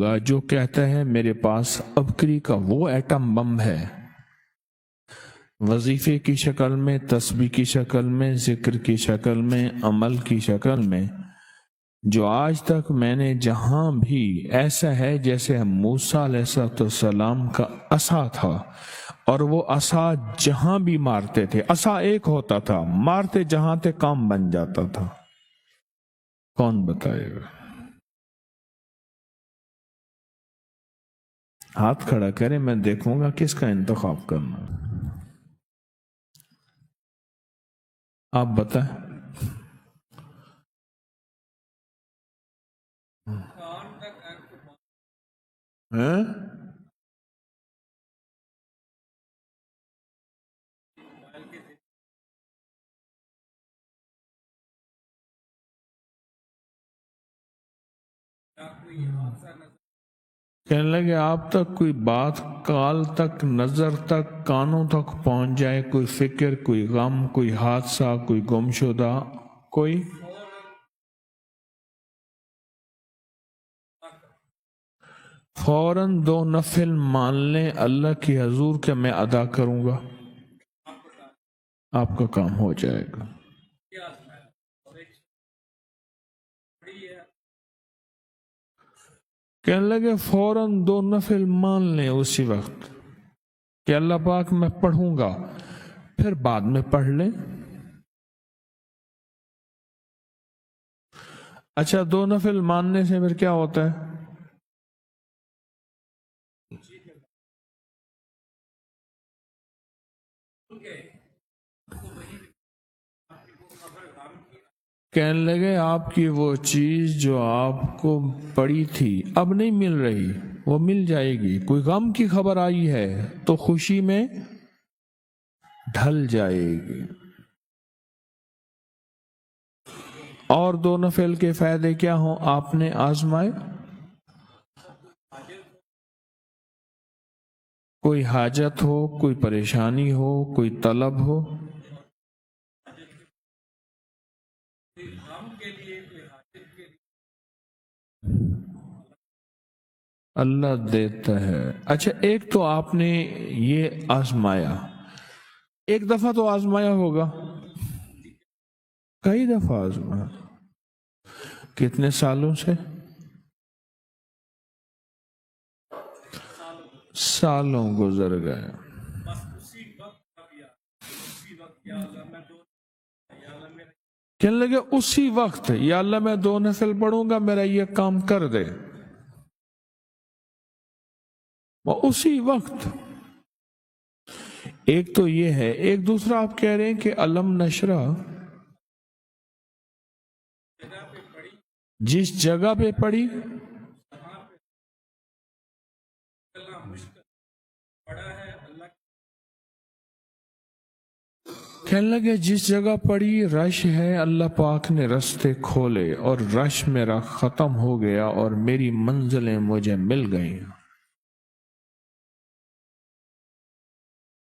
ہوگا جو کہتا ہے میرے پاس ابکری کا وہ ایٹم بم ہے، وظیفے کی شکل میں، تسبیح کی شکل میں، ذکر کی شکل میں، عمل کی شکل میں، جو آج تک میں نے جہاں بھی ایسا ہے جیسے موسیٰ علیہ السلام کا عصا تھا، اور وہ عصا جہاں بھی مارتے تھے، عصا ایک ہوتا تھا، مارتے جہاں تھے کام بن جاتا تھا۔ کون بتائے گا؟ ہاتھ کھڑا کرے، میں دیکھوں گا کس کا انتخاب کرنا۔ آپ بتائیں۔ کہنے لگے آپ تک کوئی بات کال تک، نظر تک، کانوں تک پہنچ جائے، کوئی فکر، کوئی غم، کوئی حادثہ، کوئی گمشدہ، کوئی فوراً 2 نفل مان لیں اللہ کی حضور کہ میں ادا کروں گا، آپ کا کام ہو جائے گا۔ کہنے لگے فوراً 2 نفل مان لیں اسی وقت کہ اللہ پاک میں پڑھوں گا، پھر بعد میں پڑھ لیں۔ اچھا 2 نفل ماننے سے پھر کیا ہوتا ہے؟ کہنے لگے آپ کی وہ چیز جو آپ کو پڑی تھی اب نہیں مل رہی، وہ مل جائے گی۔ کوئی غم کی خبر آئی ہے تو خوشی میں ڈھل جائے گی۔ اور 2 نفل کے فائدے کیا ہوں آپ نے آزمائے؟ کوئی حاجت ہو، کوئی پریشانی ہو، کوئی طلب ہو، اللہ دیتا ہے۔ اچھا ایک تو آپ نے یہ آزمایا، ایک دفعہ تو آزمایا ہوگا، کئی دفعہ آزمایا، کتنے سالوں سے؟ سالوں گزر گئے۔ کہنے لگے اسی وقت یا اللہ میں 2 نفل پڑھوں گا میرا یہ کام کر دے، وہ اسی وقت۔ ایک تو یہ ہے، ایک دوسرا آپ کہہ رہے ہیں کہ علم نشرہ جس جگہ پہ پڑھی، کہنے لگے جس جگہ پڑھی رش ہے، اللہ پاک نے رستے کھولے اور رش میرا ختم ہو گیا اور میری منزلیں مجھے مل گئیں۔